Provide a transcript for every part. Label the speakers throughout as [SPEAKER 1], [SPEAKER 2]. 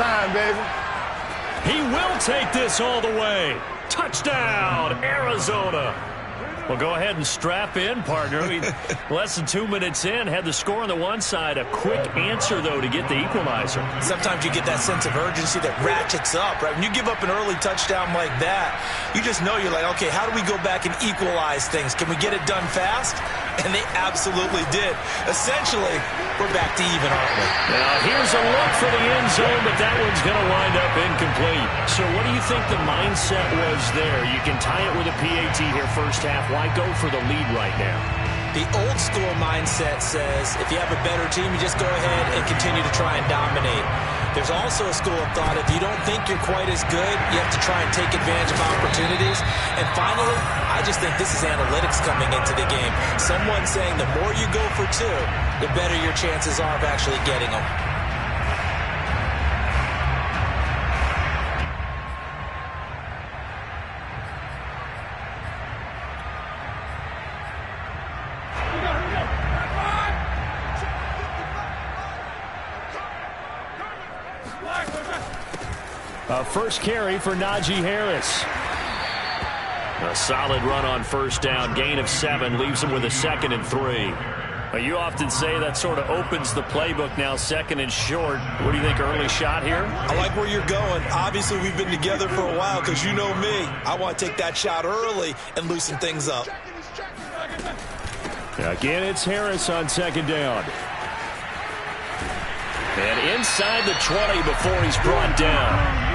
[SPEAKER 1] time, baby.
[SPEAKER 2] He will take this all the way. Touchdown, Arizona. Well, go ahead and strap in, partner. Less than 2 minutes in, had the score on the one side. A quick answer, though, to get the equalizer.
[SPEAKER 3] Sometimes you get that sense of urgency that ratchets up, right? When you give up an early touchdown like that, you just know you're like, okay, how do we go back and equalize things? Can we get it done fast? And they absolutely did. Essentially, we're back to even, aren't we?
[SPEAKER 2] Now, here's a look for the end zone, but that one's going to wind up incomplete. So what do you think the mindset was there? You can tie it with a PAT here first half. Why go for the lead right now?
[SPEAKER 3] The old school mindset says if you have a better team, you just go ahead and continue to try and dominate. There's also a school of thought, if you don't think you're quite as good, you have to try and take advantage of opportunities. And finally, I just think this is analytics coming into the game. Someone saying the more you go for two, the better your chances are of actually getting them.
[SPEAKER 2] First carry for Najee Harris. A solid run on first down. Gain of 7 leaves him with a 2nd and 3. You often say that sort of opens the playbook now, 2nd and short. What do you think, early shot here?
[SPEAKER 3] I like where you're going. Obviously, we've been together for a while because you know me. I want to take that shot early and loosen things up.
[SPEAKER 2] Again, it's Harris on 2nd down. And inside the 20 before he's brought down.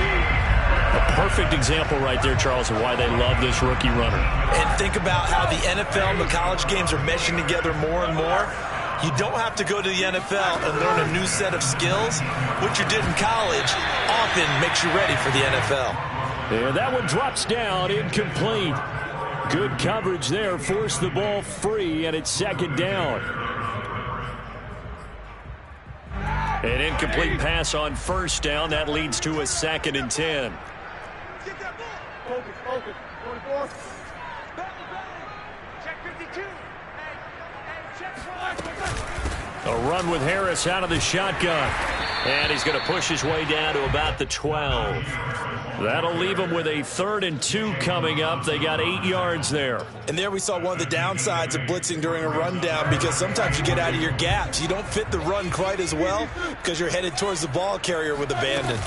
[SPEAKER 2] A perfect example right there, Charles, of why they love this rookie runner.
[SPEAKER 3] And think about how the NFL and the college games are meshing together more and more. You don't have to go to the NFL and learn a new set of skills. What you did in college often makes you ready for the NFL.
[SPEAKER 2] And that one drops down, incomplete. Good coverage there, forced the ball free, and it's 2nd down. An incomplete pass on first down. That leads to a 2nd and 10.
[SPEAKER 1] Focus. 24.
[SPEAKER 4] Check 52. Check 1.
[SPEAKER 2] A run with Harris out of the shotgun. And he's going to push his way down to about the 12. That'll leave him with a 3rd and 2 coming up. They got 8 yards there.
[SPEAKER 3] And there we saw one of the downsides of blitzing during a rundown, because sometimes you get out of your gaps. You don't fit the run quite as well because you're headed towards the ball carrier with abandon.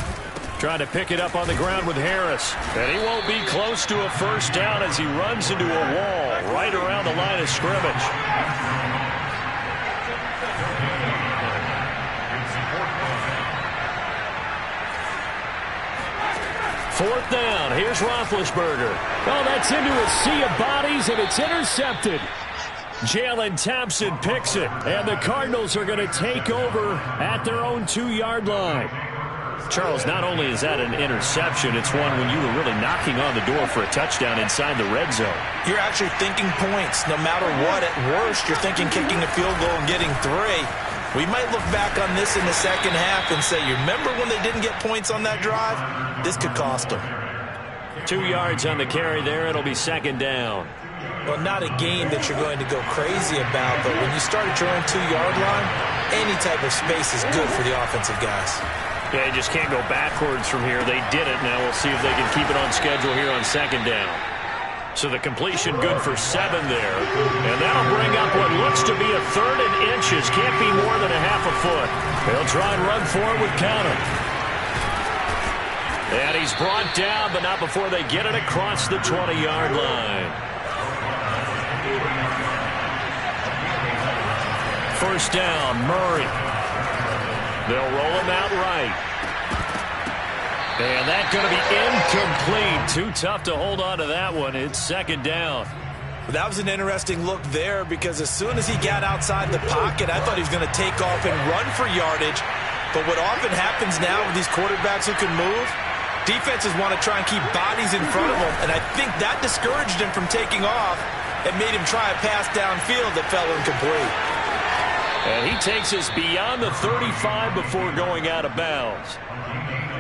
[SPEAKER 2] Trying to pick it up on the ground with Harris. And he won't be close to a first down as he runs into a wall right around the line of scrimmage. Fourth down. Here's Roethlisberger. Oh, that's into a sea of bodies, and it's intercepted. Jalen Thompson picks it, and the Cardinals are going to take over at their own 2-yard line. Charles, not only is that an interception, it's one when you were really knocking on the door for a touchdown inside the red zone.
[SPEAKER 3] You're actually thinking points. No matter what, at worst, you're thinking kicking a field goal and getting 3. We might look back on this in the second half and say, you remember when they didn't get points on that drive? This could cost them.
[SPEAKER 2] 2 yards on the carry there. It'll be 2nd down.
[SPEAKER 3] Well, not a game that you're going to go crazy about, but when you start at your own 2-yard line, any type of space is good for the offensive guys.
[SPEAKER 2] Yeah, you just can't go backwards from here. They did it. Now we'll see if they can keep it on schedule here on 2nd down. So the completion good for 7 there. And that'll bring up what looks to be a 3rd and inches. Can't be more than a half a foot. They'll try and run for it with Counter. And he's brought down, but not before they get it across the 20-yard line. First down, Murray. They'll roll him out right. And that's going to be incomplete. Too tough to hold on to that one. It's 2nd down.
[SPEAKER 3] That was an interesting look there, because as soon as he got outside the pocket, I thought he was going to take off and run for yardage. But what often happens now with these quarterbacks who can move, defenses want to try and keep bodies in front of them. And I think that discouraged him from taking off and made him try a pass downfield that fell incomplete.
[SPEAKER 2] And he takes us beyond the 35 before going out of bounds.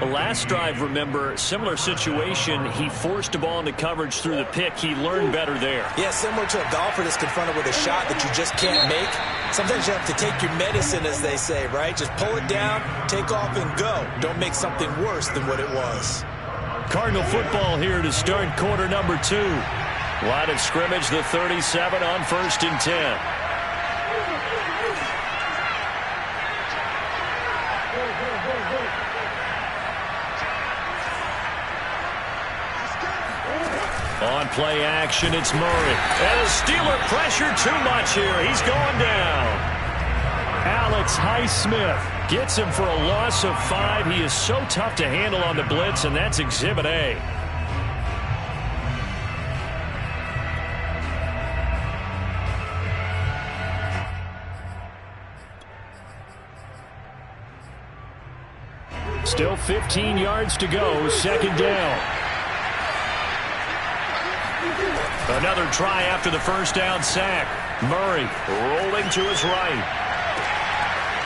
[SPEAKER 2] The last drive, remember, similar situation. He forced a ball into coverage through the pick. He learned better there.
[SPEAKER 3] Yeah, similar to a golfer that's confronted with a shot that you just can't make. Sometimes you have to take your medicine, as they say, right? Just pull it down, take off, and go. Don't make something worse than what it was.
[SPEAKER 2] Cardinal football here to start quarter number 2. Line of scrimmage, the 37 on 1st and 10. On play action, it's Murray. And the Steeler pressure too much here. He's going down. Alex Highsmith gets him for a loss of 5. He is so tough to handle on the blitz, and that's Exhibit A. Still 15 yards to go, second down. Another try after the first down sack. Murray rolling to his right.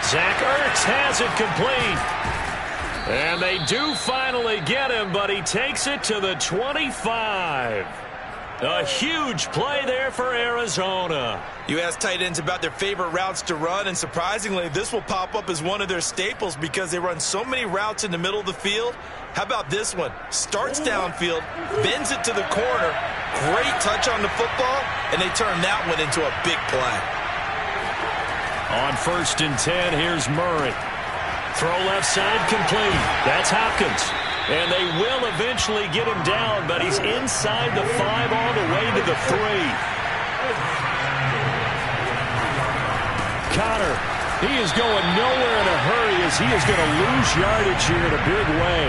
[SPEAKER 2] Zach Ertz has it complete. And they do finally get him, but he takes it to the 25. A huge play there for Arizona.
[SPEAKER 3] You ask tight ends about their favorite routes to run, and surprisingly, this will pop up as one of their staples because they run so many routes in the middle of the field. How about this one? Starts downfield, bends it to the corner, great touch on the football, and they turn that one into a big play.
[SPEAKER 2] On 1st and 10, here's Murray. Throw left side complete. That's Hopkins. And they will eventually get him down, but he's inside the 5 all the way to the 3. Connor, he is going nowhere in a hurry as he is going to lose yardage here in a big way.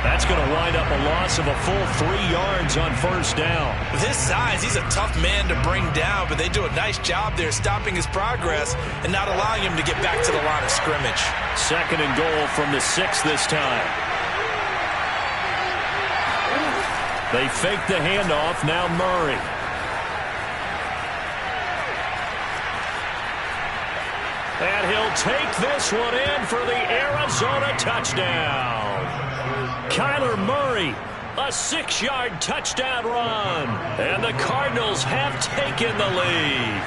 [SPEAKER 2] That's going to wind up a loss of a full 3 yards on first down.
[SPEAKER 3] With his size, he's a tough man to bring down, but they do a nice job there stopping his progress and not allowing him to get back to the line of scrimmage.
[SPEAKER 2] Second and goal from the 6 this time. They fake the handoff, now Murray. And he'll take this one in for the Arizona touchdown. Kyler Murray, a 6-yard touchdown run. And the Cardinals have taken the lead.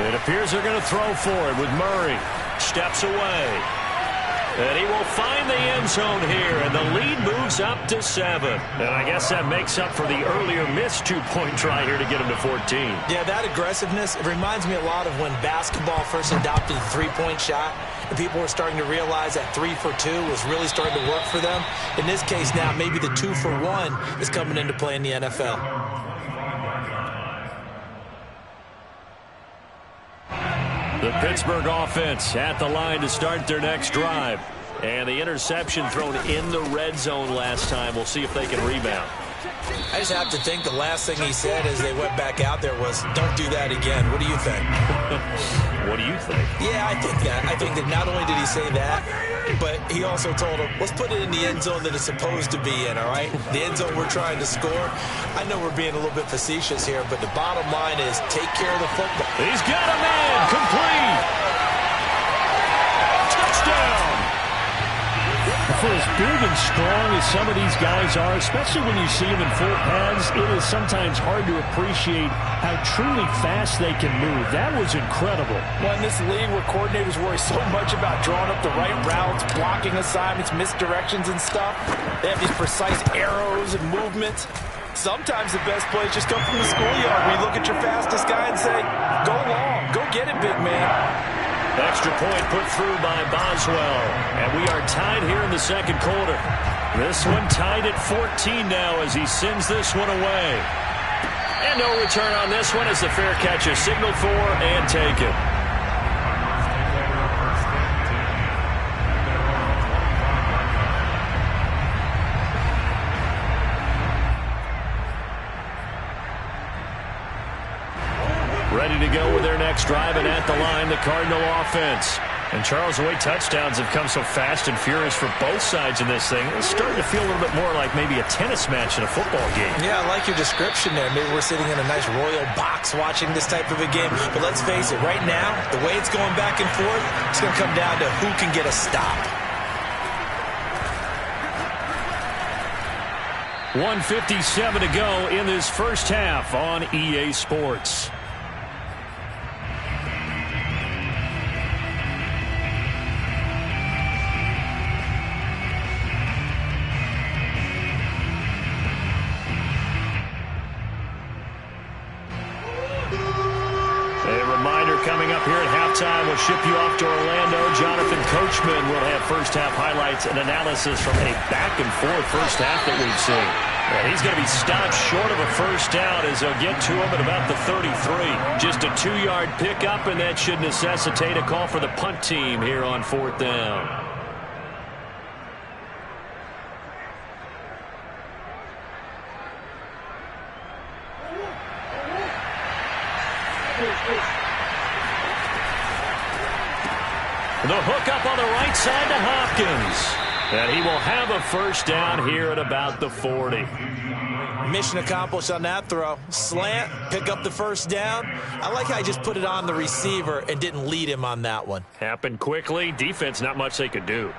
[SPEAKER 2] It appears they're going to throw for it with Murray. Steps away. And he will find the end zone here, and the lead moves up to 7. And I guess that makes up for the earlier missed 2-point try here to get him to 14.
[SPEAKER 3] Yeah, that aggressiveness, it reminds me a lot of when basketball first adopted the three-point shot, and people were starting to realize that 3 for 2 was really starting to work for them. In this case now, maybe the 2 for 1 is coming into play in the NFL.
[SPEAKER 2] The Pittsburgh offense at the line to start their next drive. And the interception thrown in the red zone last time. We'll see if they can rebound.
[SPEAKER 3] I just have to think the last thing he said as they went back out there was, don't do that again. What do you think?
[SPEAKER 2] What do you think?
[SPEAKER 3] Yeah, I think that. I think that not only did he say that, but he also told him, let's put it in the end zone that it's supposed to be in, all right? The end zone we're trying to score. I know we're being a little bit facetious here, but the bottom line is take care of the football.
[SPEAKER 2] He's got a man. Complete. Touchdown.
[SPEAKER 1] For as big and strong as some of these guys are, especially when you see them in full pads, it is sometimes hard to appreciate how truly fast they can move. That was incredible.
[SPEAKER 5] Well, in this league where coordinators worry so much about drawing up the right routes, blocking assignments, misdirections and stuff, they have these precise arrows and movements. Sometimes the best plays just come from the schoolyard where you look at your fastest guy and say, go long, go get it, big man.
[SPEAKER 2] Extra point put through by Boswell. And we are tied here in the second quarter. This one tied at 14 now as he sends this one away. And no return on this one as the fair catch is signaled for and taken. Ready to go with their next drive, and at the line, the Cardinal offense. And, Charles, the way touchdowns have come so fast and furious for both sides in this thing, it's starting to feel a little bit more like maybe a tennis match in a football game.
[SPEAKER 3] Yeah, I like your description there. Maybe we're sitting in a nice royal box watching this type of a game. But let's face it, right now, the way it's going back and forth, it's going to come down to who can get a stop.
[SPEAKER 2] 1:57 to go in this first half on EA Sports. Coming up here at halftime, we'll ship you off to Orlando. Jonathan Coachman will have first-half highlights and analysis from a back-and-forth first half that we've seen. And he's going to be stopped short of a first down as they'll get to him at about the 33. Just a 2-yard pickup, and that should necessitate a call for the punt team here on 4th down. The hook up on the right side to Hopkins. And he will have a first down here at about the 40.
[SPEAKER 3] Mission accomplished on that throw. Slant, pick up the first down. I like how he just put it on the receiver and didn't lead him on that one.
[SPEAKER 2] Happened quickly. Defense, not much they could do.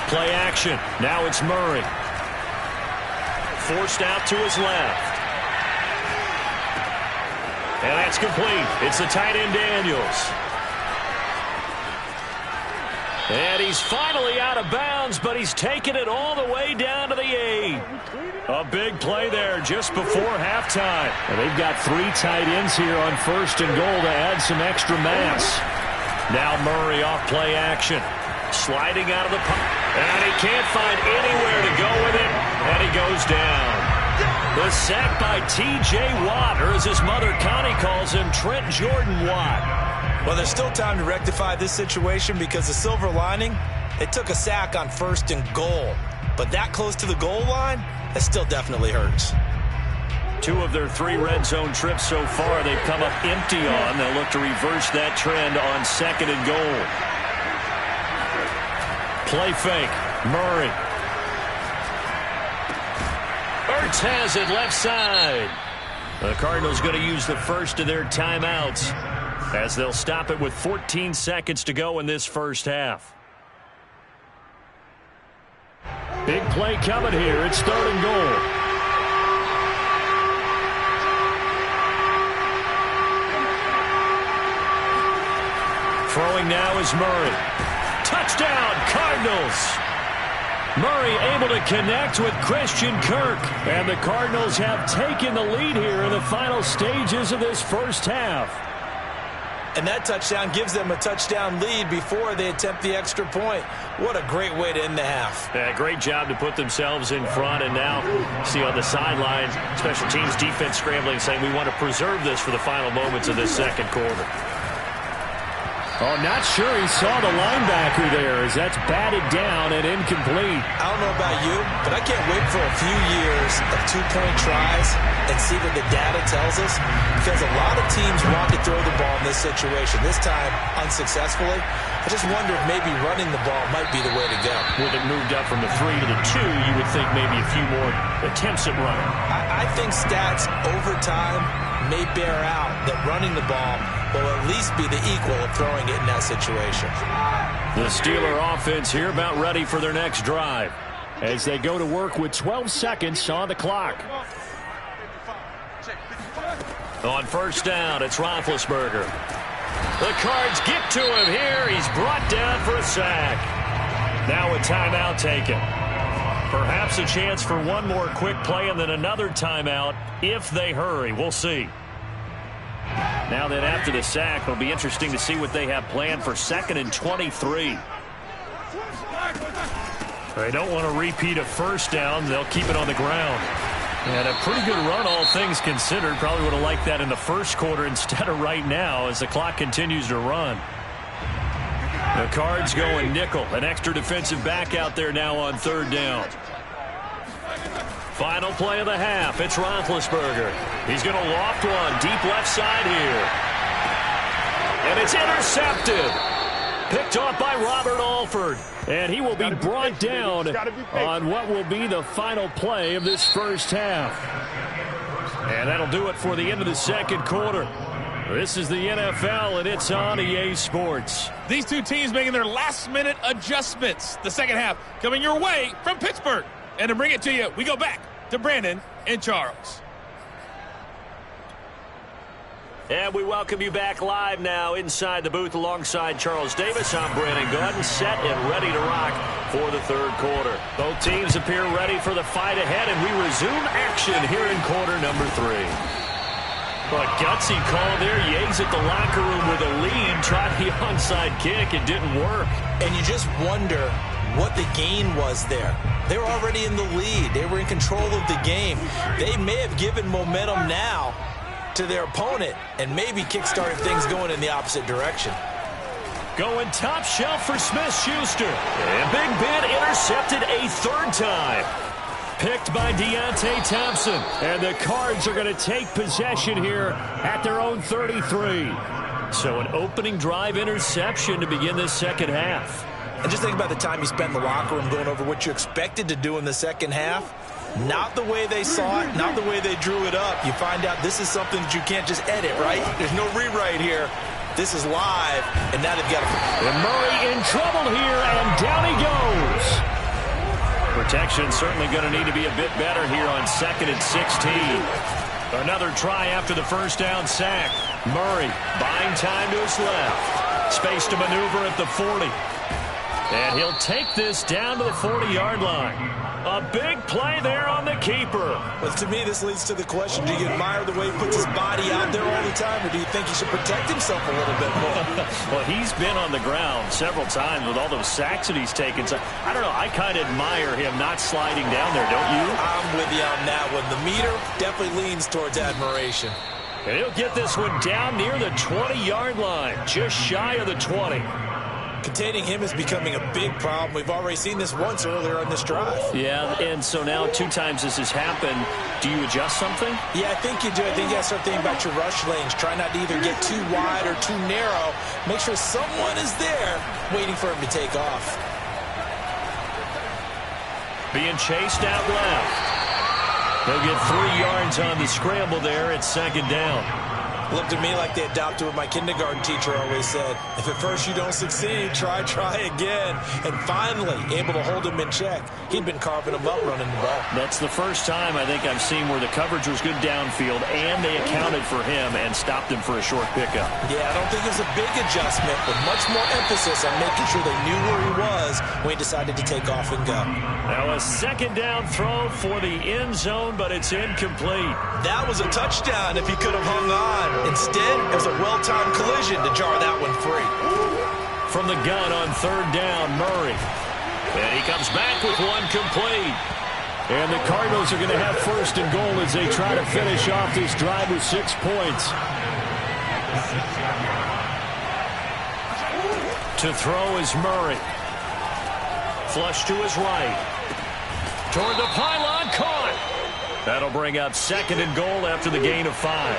[SPEAKER 2] Play action. Now it's Murray. Forced out to his left. And that's complete. It's the tight end Daniels. And he's finally out of bounds, but he's taken it all the way down to the 8. A big play there just before halftime. And they've got 3 tight ends here on 1st and goal to add some extra mass. Now Murray off play action. Sliding out of the pocket. And he can't find anywhere to go with it. And he goes down. The sack by T.J. Watt, or as his mother Connie calls him, Trent Jordan Watt.
[SPEAKER 3] Well, there's still time to rectify this situation because the silver lining, they took a sack on 1st and goal. But that close to the goal line, that still definitely hurts.
[SPEAKER 2] 2 of their 3 red zone trips so far they've come up empty on. They'll look to reverse that trend on 2nd and goal. Play fake. Murray. Ertz has it left side. The Cardinals going to use the first of their timeouts as they'll stop it with 14 seconds to go in this first half. Big play coming here. It's 3rd and goal. Throwing now is Murray. Touchdown, Cardinals. Murray able to connect with Christian Kirk. And the Cardinals have taken the lead here in the final stages of this first half.
[SPEAKER 3] And that touchdown gives them a touchdown lead before they attempt the extra point. What a great way to end the half.
[SPEAKER 2] Yeah, great job to put themselves in front. And now, see on the sideline, special teams defense scrambling, saying we want to preserve this for the final moments of this second quarter. Oh, not sure he saw the linebacker there as that's batted down and incomplete.
[SPEAKER 3] I don't know about you, but I can't wait for a few years of 2-point tries and see what the data tells us, because a lot of teams want to throw the ball in this situation. This time, unsuccessfully. I just wonder if maybe running the ball might be the way to go.
[SPEAKER 2] With it moved up from the 3 to the 2, you would think maybe a few more attempts at running.
[SPEAKER 3] I think stats over time may bear out that running the ball will at least be the equal of throwing it in that situation.
[SPEAKER 2] The Steeler offense here about ready for their next drive as they go to work with 12 seconds on the clock. On 1st down, it's Roethlisberger. The Cards get to him here. He's brought down for a sack. Now a timeout taken. Perhaps a chance for one more quick play and then another timeout if they hurry. We'll see. Now then, after the sack, it'll be interesting to see what they have planned for 2nd and 23. They don't want to repeat a first down. They'll keep it on the ground. And a pretty good run, all things considered. Probably would have liked that in the first quarter instead of right now as the clock continues to run. The Cards going nickel. An extra defensive back out there now on 3rd down. Final play of the half. It's Roethlisberger. He's going to loft one deep left side here. And it's intercepted. Picked off by Robert Alford. And he will be brought down on what will be the final play of this first half. And that'll do it for the end of the second quarter. This is the NFL, and it's on EA Sports.
[SPEAKER 6] These two teams making their last-minute adjustments. The second half coming your way from Pittsburgh. And to bring it to you, we go back to Brandon and Charles.
[SPEAKER 2] And we welcome you back live now inside the booth alongside Charles Davis. I'm Brandon Gaudin, set and ready to rock for the third quarter. Both teams appear ready for the fight ahead, and we resume action here in quarter number 3. Well, a gutsy call there. Yates at the locker room with a lead. Tried the onside kick. It didn't work.
[SPEAKER 3] And you just wonder what the gain was there. They were already in the lead. They were in control of the game. They may have given momentum now to their opponent and maybe kick-started things going in the opposite direction.
[SPEAKER 2] Going top shelf for Smith-Schuster. And Big Ben intercepted a third time. Picked by Deontay Thompson. And the Cards are going to take possession here at their own 33. So an opening drive interception to begin this second half.
[SPEAKER 3] And just think about the time you spent in the locker room going over what you expected to do in the second half. Not the way they saw it, not the way they drew it up. You find out this is something that you can't just edit, right? There's no rewrite here. This is live, and now they've got to...
[SPEAKER 2] And Murray in trouble here, and down he goes. Protection certainly going to need to be a bit better here on 2nd and 16. Another try after the first down sack. Murray buying time to his left. Space to maneuver at the 40. And he'll take this down to the 40-yard line. A big play there on the keeper.
[SPEAKER 3] But to me, this leads to the question, do you admire the way he puts his body out there all the time, or do you think he should protect himself a little bit more?
[SPEAKER 2] Well, he's been on the ground several times with all those sacks that he's taken. So, I don't know, I kind of admire him not sliding down there, don't you?
[SPEAKER 3] I'm with you on that one. The meter definitely leans towards admiration.
[SPEAKER 2] And he'll get this one down near the 20-yard line, just shy of the 20.
[SPEAKER 3] Containing him is becoming a big problem. We've already seen this once earlier on this drive.
[SPEAKER 2] Yeah, and so now 2 times this has happened. Do you adjust something?
[SPEAKER 3] Yeah, I think you do. I think you got to start thinking about your rush lanes. Try not to either get too wide or too narrow. Make sure someone is there waiting for him to take off.
[SPEAKER 2] Being chased out left. He'll get 3 yards on the scramble there at 2nd down.
[SPEAKER 3] Looked at me like they adopted what my kindergarten teacher always said. If at first you don't succeed, try again. And finally, able to hold him in check. He'd been carving him up running the ball.
[SPEAKER 2] That's the first time I think I've seen where the coverage was good downfield and they accounted for him and stopped him for a short pickup.
[SPEAKER 3] Yeah, I don't think it was a big adjustment, but much more emphasis on making sure they knew where he was when he decided to take off and go.
[SPEAKER 2] Now a 2nd down throw for the end zone, but it's incomplete.
[SPEAKER 3] That was a touchdown if he could have hung on. Instead, it was a well-timed collision to jar that one free.
[SPEAKER 2] From the gun on 3rd down, Murray. And he comes back with one complete. And the Cardinals are going to have 1st and goal as they try to finish off this drive with 6 points. To throw is Murray. Flush to his right. Toward the pylon, caught. That'll bring up 2nd and goal after the gain of 5.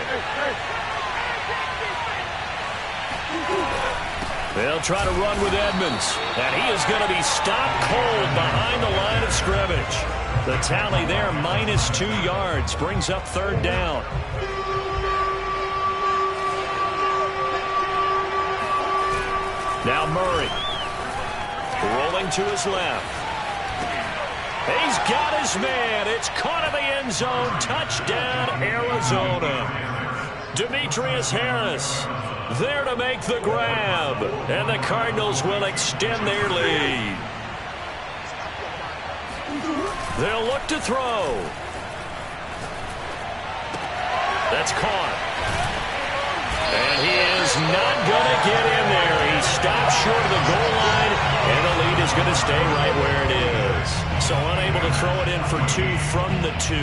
[SPEAKER 2] They'll try to run with Edmonds. And he is going to be stopped cold behind the line of scrimmage. The tally there, -2 yards, brings up 3rd down. Now Murray. Rolling to his left. He's got his man. It's caught in the end zone. Touchdown, Arizona. Demetrius Harris there to make the grab. And the Cardinals will extend their lead. They'll look to throw. That's caught. And he is not going to get in there. He stops short of the goal line, and the lead is is going to stay right where it is. So unable to throw it in for 2 from the 2.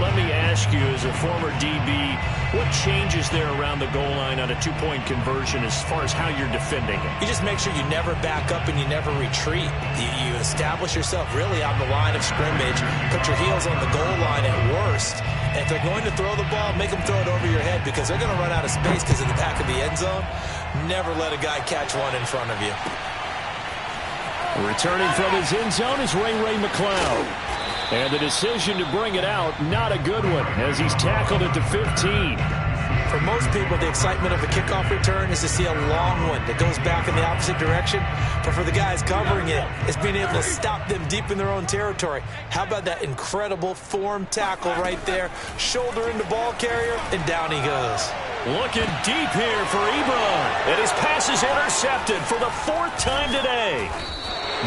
[SPEAKER 2] Let me ask you, as a former DB, what changes there around the goal line on a 2-point conversion as far as how you're defending it?
[SPEAKER 3] You just make sure you never back up and you never retreat. You establish yourself really on the line of scrimmage, put your heels on the goal line at worst. And if they're going to throw the ball, make them throw it over your head because they're going to run out of space because of the back of the end zone. Never let a guy catch one in front of you.
[SPEAKER 1] Returning from his end zone is Ray McCloud. And the decision to bring it out, not a good one, as he's tackled at the 15.
[SPEAKER 3] For most people, the excitement of a kickoff return is to see a long one that goes back in the opposite direction. But for the guys covering it, it's being able to stop them deep in their own territory. How about that incredible form tackle right there? Shoulder into ball carrier, and down he goes.
[SPEAKER 2] Looking deep here for Ebron. And his pass is intercepted for the 4th time today.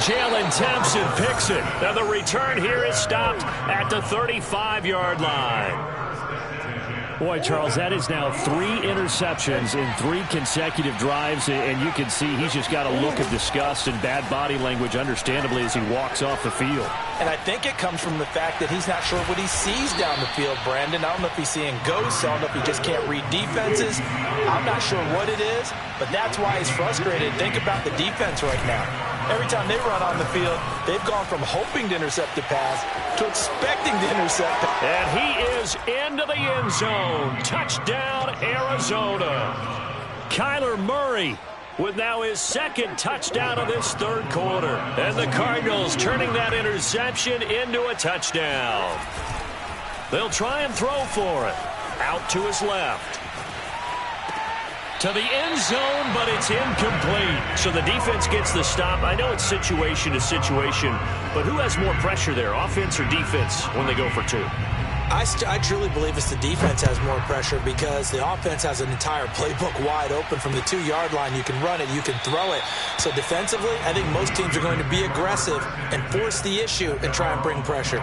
[SPEAKER 2] Jalen Thompson picks it. And the return here is stopped at the 35-yard line.
[SPEAKER 1] Boy, Charles, that is now 3 interceptions in 3 consecutive drives, and you can see he's just got a look of disgust and bad body language, understandably, as he walks off the field.
[SPEAKER 5] And I think it comes from the fact that he's not sure what he sees down the field, Brandon. I don't know if he's seeing ghosts. I don't know if he just can't read defenses. I'm not sure what it is, but that's why he's frustrated. Think about the defense right now. Every time they run on the field, they've gone from hoping to intercept the pass to expecting to intercept it.
[SPEAKER 2] And he is into the end zone. Touchdown, Arizona. Kyler Murray with now his 2nd touchdown of this 3rd quarter. And the Cardinals turning that interception into a touchdown. They'll try and throw for it. Out to his left. To the end zone, but it's incomplete. So the defense gets the stop. I know it's situation to situation, but who has more pressure there, offense or defense, when they go for 2?
[SPEAKER 3] I truly believe it's the defense has more pressure because the offense has an entire playbook wide open from the 2-yard line. You can run it, you can throw it. So defensively, I think most teams are going to be aggressive and force the issue and try and bring pressure.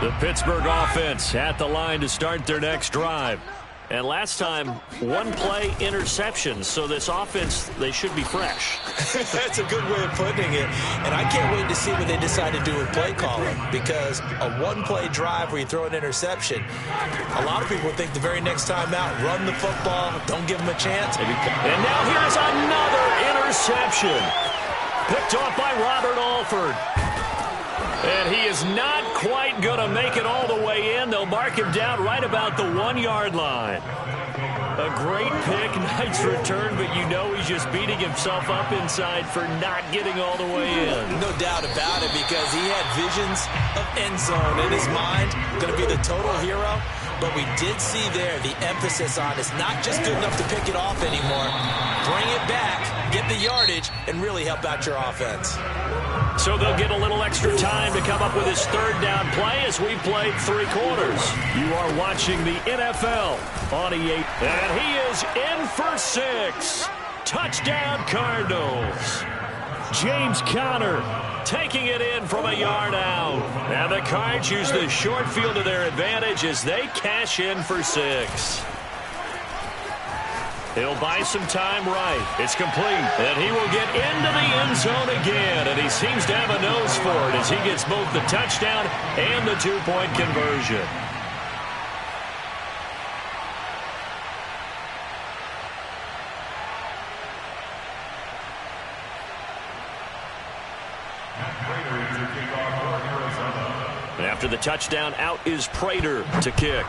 [SPEAKER 2] The Pittsburgh offense at the line to start their next drive. And last time, 1-play interception. So this offense, they should be fresh.
[SPEAKER 3] That's a good way of putting it. And I can't wait to see what they decide to do with play calling. Because a 1-play drive where you throw an interception, a lot of people think the very next time out, run the football, don't give them a chance.
[SPEAKER 2] And now here's another interception. Picked off by Robert Alford. And he is not quite going to make it all the way in. They'll mark him down right about the 1-yard line. A great pick, nice return, but you know he's just beating himself up inside for not getting all the way in.
[SPEAKER 3] No doubt about it, because he had visions of end zone in his mind. Going to be the total hero. But we did see there the emphasis on it's not just good enough to pick it off anymore. Bring it back, get the yardage, and really help out your offense.
[SPEAKER 2] So they'll get a little extra time to come up with his 3rd down play as we played 3 quarters.
[SPEAKER 1] You are watching the NFL on EA.
[SPEAKER 2] And he is in for 6. Touchdown, Cardinals.
[SPEAKER 1] James Conner
[SPEAKER 2] taking it in from a yard out. And the Cards use the short field to their advantage as they cash in for 6. He'll buy some time right. It's complete. And he will get into the end zone again. And he seems to have a nose for it as he gets both the touchdown and the 2-point conversion. After the touchdown, out is Prater to kick.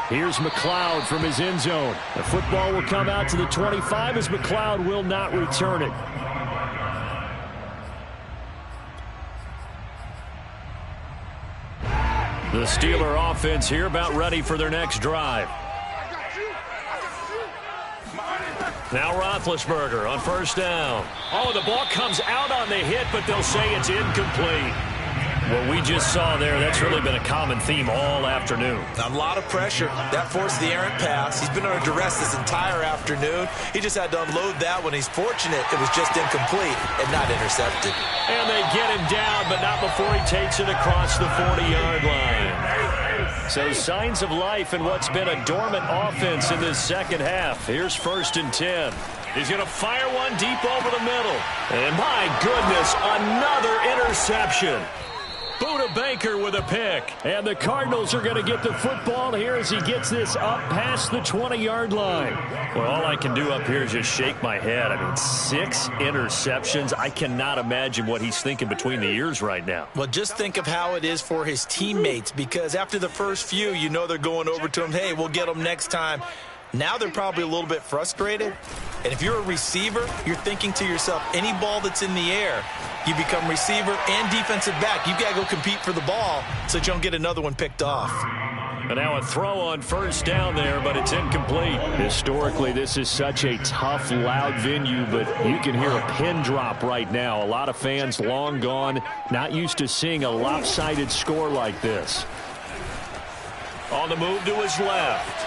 [SPEAKER 1] Here's McCloud from his end zone. The football will come out to the 25 as McCloud will not return it.
[SPEAKER 2] The Steeler offense here about ready for their next drive. Now Roethlisberger on 1st down. Oh, the ball comes out on the hit, but they'll say it's incomplete. What we just saw there, that's really been a common theme all afternoon.
[SPEAKER 3] A lot of pressure. That forced the errant pass. He's been under duress this entire afternoon. He just had to unload that one. He's fortunate it was just incomplete and not intercepted.
[SPEAKER 2] And they get him down, but not before he takes it across the 40-yard line. So signs of life in what's been a dormant offense in this second half. Here's 1st and 10. He's going to fire one deep over the middle. And my goodness, another interception. Buda Baker with a pick. And the Cardinals are going to get the football here as he gets this up past the 20-yard line. Well, all I can do up here is just shake my head. I mean, 6 interceptions. I cannot imagine what he's thinking between the ears right now.
[SPEAKER 3] Well, just think of how it is for his teammates, because after the first few, you know they're going over to him, hey, we'll get them next time. Now they're probably a little bit frustrated. And if you're a receiver, you're thinking to yourself, any ball that's in the air, you become receiver and defensive back. You've got to go compete for the ball so that you don't get another one picked off.
[SPEAKER 2] And now a throw on 1st down there, but it's incomplete. Historically, this is such a tough, loud venue, but you can hear a pin drop right now. A lot of fans long gone, not used to seeing a lopsided score like this. On the move to his left.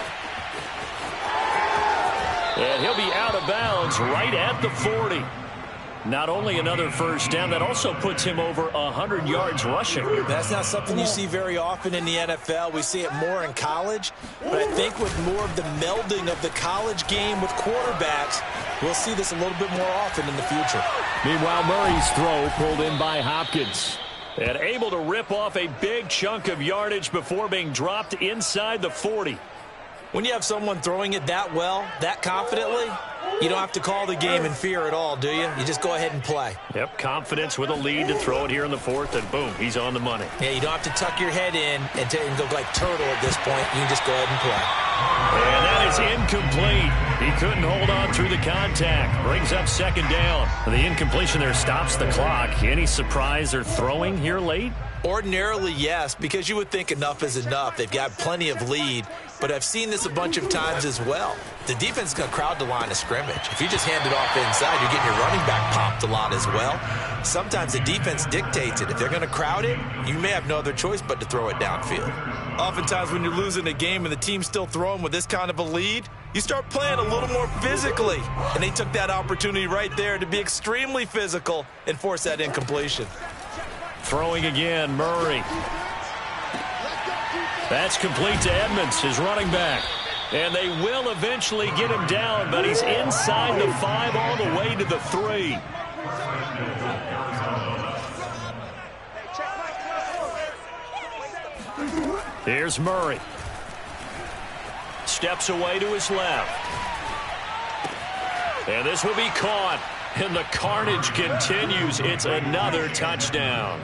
[SPEAKER 2] And he'll be out of bounds right at the 40. Not only another 1st down, that also puts him over 100 yards rushing.
[SPEAKER 3] That's not something you see very often in the NFL. We see it more in college. But I think with more of the melding of the college game with quarterbacks, we'll see this a little bit more often in the future.
[SPEAKER 2] Meanwhile, Murray's throw pulled in by Hopkins. And able to rip off a big chunk of yardage before being dropped inside the 40.
[SPEAKER 3] When you have someone throwing it that well, that confidently, you don't have to call the game in fear at all, do you? You just go ahead and play.
[SPEAKER 2] Yep, confidence with a lead to throw it here in the 4th, and boom, he's on the money.
[SPEAKER 3] Yeah, you don't have to tuck your head in and go like turtle at this point. You can just go ahead and play.
[SPEAKER 2] And that is incomplete. He couldn't hold on through the contact. Brings up 2nd down. The incompletion there stops the clock. Any surprise they're throwing here late?
[SPEAKER 3] Ordinarily, yes, because you would think enough is enough. They've got plenty of lead, but I've seen this a bunch of times as well. The defense is going to crowd the line of scrimmage. If you just hand it off inside, you're getting your running back popped a lot as well. Sometimes the defense dictates it. If they're going to crowd it, you may have no other choice but to throw it downfield. Oftentimes when you're losing a game and the team's still throwing with this kind of a lead, you start playing a little more physically. And they took that opportunity right there to be extremely physical and force that incompletion.
[SPEAKER 2] Throwing again, Murray. That's complete to Edmonds, his running back. And they will eventually get him down, but he's inside the 5 all the way to the 3. Here's Murray. Steps away to his left. And this will be caught. And the carnage continues. It's another touchdown.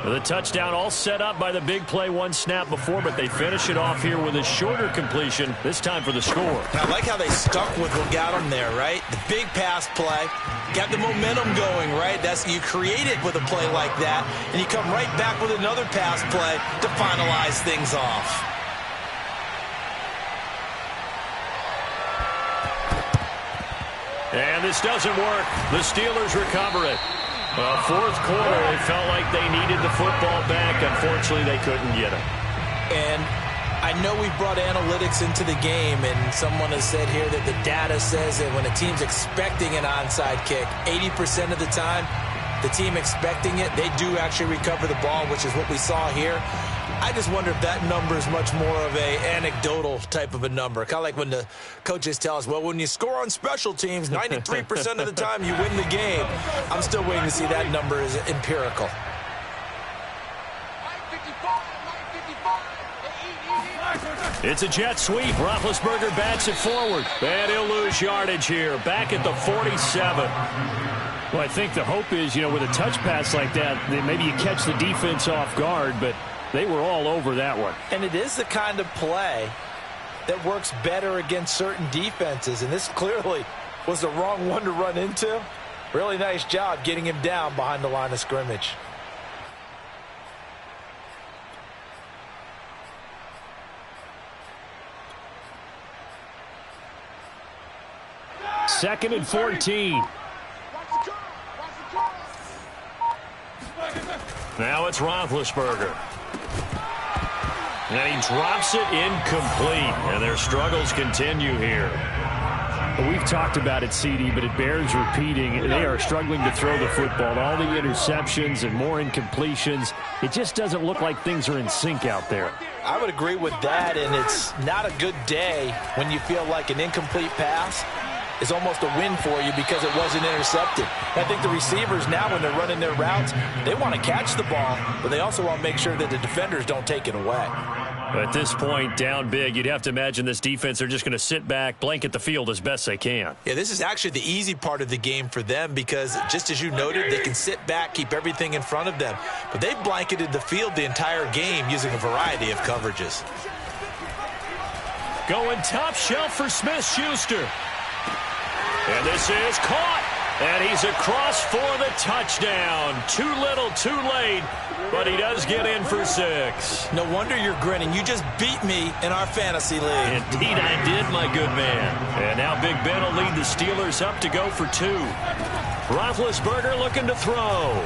[SPEAKER 2] The touchdown all set up by the big play one snap before, but they finish it off here with a shorter completion, this time for the score.
[SPEAKER 3] I like how they stuck with what got them there, right? The big pass play, got the momentum going, right? That's you create it with a play like that, and you come right back with another pass play to finalize things off.
[SPEAKER 2] And this doesn't work. The Steelers recover it. Well, 4th quarter, it felt like they needed the football back. Unfortunately, they couldn't get it.
[SPEAKER 3] And I know we brought analytics into the game, and someone has said here that the data says that when a team's expecting an onside kick, 80% of the time, the team expecting it, they do actually recover the ball, which is what we saw here. I just wonder if that number is much more of a anecdotal type of a number. Kind of like when the coaches tell us, well, when you score on special teams, 93% of the time you win the game. I'm still waiting to see that number is empirical.
[SPEAKER 2] It's a jet sweep. Roethlisberger bats it forward. And he'll lose yardage here. Back at the 47. Well, I think the hope is, with a touch pass like that maybe you catch the defense off guard, but they were all over that one.
[SPEAKER 3] And it is the kind of play that works better against certain defenses, and this clearly was the wrong one to run into. Really nice job getting him down behind the line of scrimmage.
[SPEAKER 2] Second and 14. Now it's Roethlisberger. And he drops it incomplete. And their struggles continue here.
[SPEAKER 1] We've talked about it, CD, but it bears repeating. They are struggling to throw the football. All the interceptions and more incompletions. It just doesn't look like things are in sync out there.
[SPEAKER 5] I would agree with that, and it's not a good day when you feel like an incomplete pass is almost a win for you because it wasn't intercepted. I think the receivers now, when they're running their routes, they want to catch the ball, but they also want to make sure that the defenders don't take it away.
[SPEAKER 2] At this point, down big, you'd have to imagine this defense are just going to sit back, blanket the field as best they can.
[SPEAKER 3] Yeah, this is actually the easy part of the game for them because, just as you noted, they can sit back, keep everything in front of them. But they've blanketed the field the entire game using a variety of coverages.
[SPEAKER 2] Going top shelf for Smith-Schuster. And this is caught. And he's across for the touchdown. Too little, too late. But he does get in for 6.
[SPEAKER 3] No wonder you're grinning. You just beat me in our fantasy league.
[SPEAKER 2] Indeed I did, my good man. And now Big Ben will lead the Steelers up to go for 2. Roethlisberger looking to throw.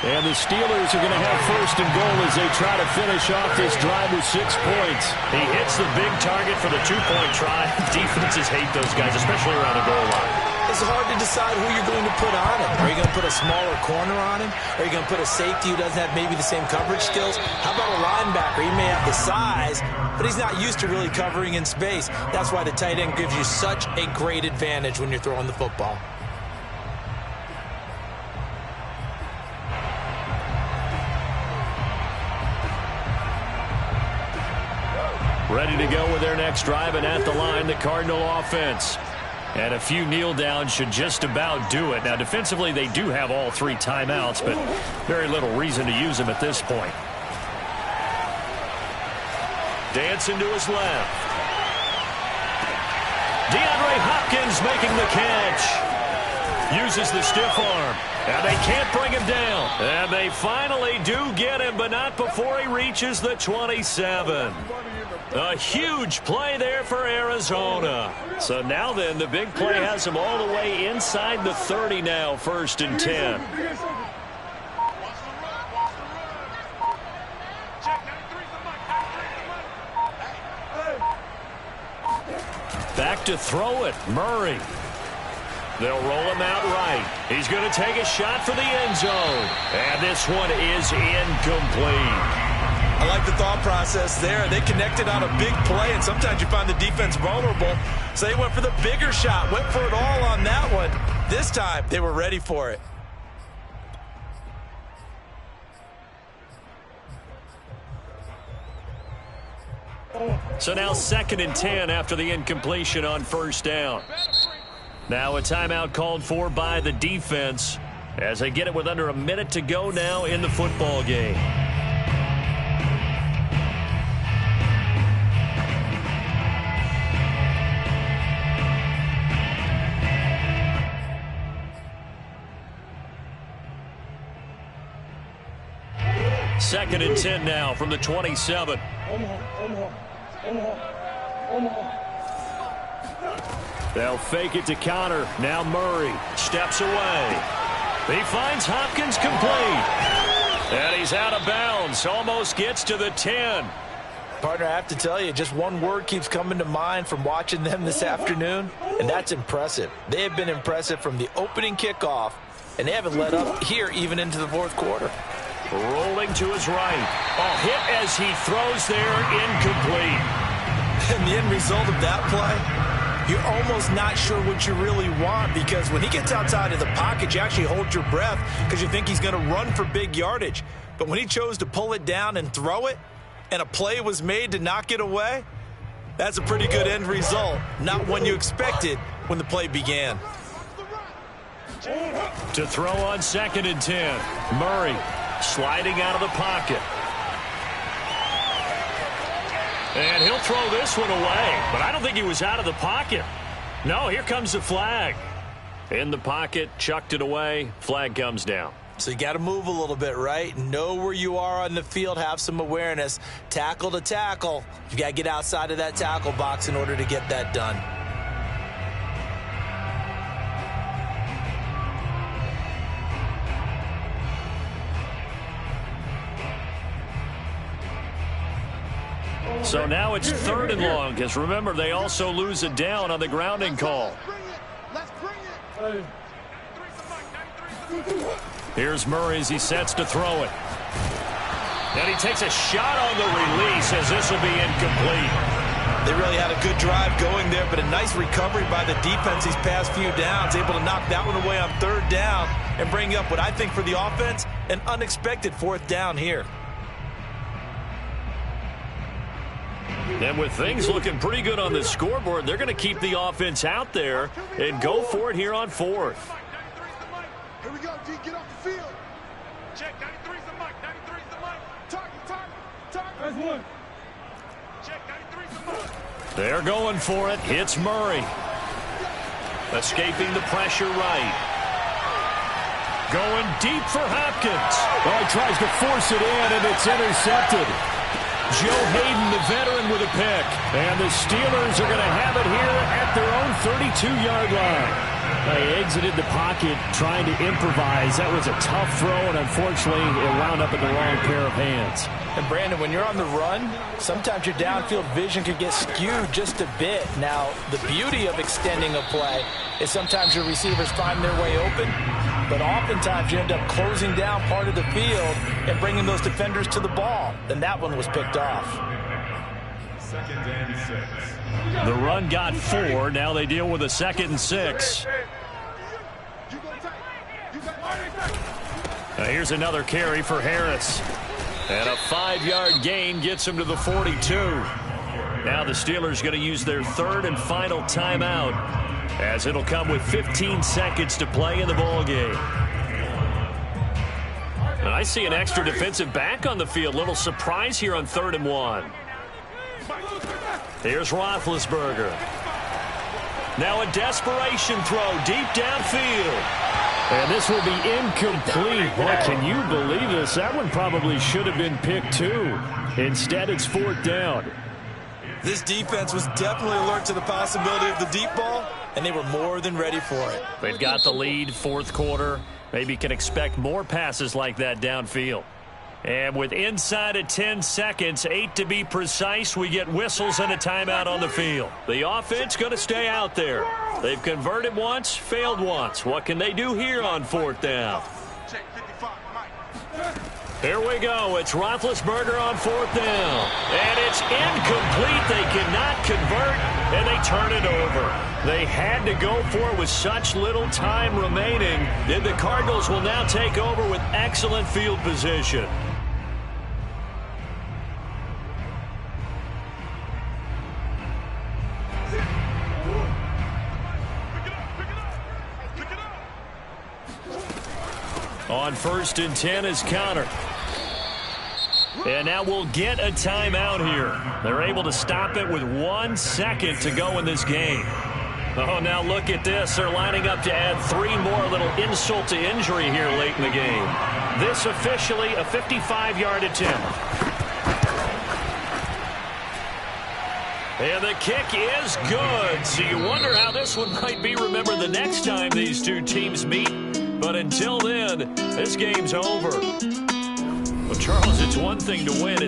[SPEAKER 1] And the Steelers are going to have first and goal as they try to finish off this drive with 6 points.
[SPEAKER 2] He hits the big target for the 2-point try. Defenses hate those guys, especially around the goal line.
[SPEAKER 3] It's hard to decide who you're going to put on him. Are you going to put a smaller corner on him? Are you going to put a safety who doesn't have maybe the same coverage skills? How about a linebacker? He may have the size, but he's not used to really covering in space. That's why the tight end gives you such a great advantage when you're throwing the football.
[SPEAKER 2] Ready to go with their next drive, and at the line, the Cardinal offense. And a few kneel downs should just about do it. Now, defensively, they do have all 3 timeouts, but very little reason to use them at this point. Dancing to his left. DeAndre Hopkins making the catch. Uses the stiff arm. And they can't bring him down. And they finally do get him, but not before he reaches the 27. A huge play there for Arizona. So now then, the big play has him all the way inside the 30 now, 1st and 10. Back to throw it, Murray. They'll roll him out right. He's going to take a shot for the end zone. And this one is incomplete.
[SPEAKER 3] I like the thought process there. They connected on a big play, and sometimes you find the defense vulnerable. So they went for the bigger shot, went for it all on that one. This time, they were ready for it.
[SPEAKER 2] So now 2nd and 10 after the incompletion on 1st down. Now a timeout called for by the defense as they get it with under a minute to go now in the football game. Second and 10 now from the 27. They'll fake it to counter. Now Murray steps away. He finds Hopkins complete. And he's out of bounds. Almost gets to the 10.
[SPEAKER 5] Partner, I have to tell you, just one word keeps coming to mind from watching them this afternoon, and that's impressive. They have been impressive from the opening kickoff, and they haven't let up here even into the 4th quarter.
[SPEAKER 2] Rolling to his right. A hit as he throws there, incomplete.
[SPEAKER 3] And the end result of that play, you're almost not sure what you really want, because when he gets outside of the pocket, you actually hold your breath because you think he's going to run for big yardage. But when he chose to pull it down and throw it, and a play was made to knock it away, that's a pretty good end result. Not one you expected when the play began.
[SPEAKER 2] To throw on 2nd and 10. Murray sliding out of the pocket. And he'll throw this one away. But I don't think he was out of the pocket. No, here comes the flag. In the pocket, chucked it away. Flag comes down.
[SPEAKER 3] So you got to move a little bit, right? Know where you are on the field. Have some awareness. Tackle to tackle. You got to get outside of that tackle box in order to get that done.
[SPEAKER 2] So now it's 3rd and long, because remember, they also lose a down on the grounding call. Here's Murray as he sets to throw it. And he takes a shot on the release as this will be incomplete.
[SPEAKER 3] They really had a good drive going there, but a nice recovery by the defense these past few downs, able to knock that one away on 3rd down and bring up what I think for the offense, an unexpected 4th down here.
[SPEAKER 2] And with things looking pretty good on the scoreboard, they're going to keep the offense out there and go for it here on 4th.
[SPEAKER 4] Here we go, D. Get off the field. Check, 93's the mic. 93's the mic. Target. That's one. Check, 93's the mic.
[SPEAKER 2] They're going for it. Hits Murray. Escaping the pressure right. Going deep for Hopkins.
[SPEAKER 1] Oh, he tries to force it in, and it's intercepted. Joe Hayden, the veteran, with a pick. And the Steelers are going to have it here at their own 32-yard line. They exited the pocket trying to improvise. That was a tough throw, and unfortunately, it wound up in the wrong pair of hands.
[SPEAKER 3] And Brandon, when you're on the run, sometimes your downfield vision could get skewed just a bit. Now, the beauty of extending a play is sometimes your receivers find their way open, but oftentimes you end up closing down part of the field and bringing those defenders to the ball. And that one was picked off.
[SPEAKER 4] 2nd and 6.
[SPEAKER 2] The run got 4. Now they deal with a 2nd and 6. Now here's another carry for Harris. And a 5-yard gain gets him to the 42. Now the Steelers going to use their 3rd and final timeout, as it'll come with 15 seconds to play in the ballgame. And I see an extra defensive back on the field. Little surprise here on 3rd and 1. Here's Roethlisberger. Now a desperation throw deep downfield.
[SPEAKER 1] And this will be incomplete. Boy, can you believe this? That one probably should have been picked too. Instead, it's 4th down.
[SPEAKER 3] This defense was definitely alert to the possibility of the deep ball, and they were more than ready for it.
[SPEAKER 2] They've got the lead, 4th quarter. Maybe can expect more passes like that downfield. And with inside of 10 seconds, 8 to be precise, we get whistles and a timeout on the field. The offense going to stay out there. They've converted once, failed once. What can they do here on 4th down?
[SPEAKER 4] Check, 55, Mike.
[SPEAKER 2] Here we go. It's Roethlisberger on 4th down. And it's incomplete. They cannot convert, and they turn it over. They had to go for it with such little time remaining. And the Cardinals will now take over with excellent field position. On 1st and 10 is Connor. And now we'll get a timeout here. They're able to stop it with 1 second to go in this game. Oh, now look at this. They're lining up to add 3 more, little insult to injury here late in the game. This officially a 55-yard attempt. And the kick is good. So you wonder how this one might be remembered the next time these two teams meet. But until then, this game's over. Well, Charles, it's one thing to win.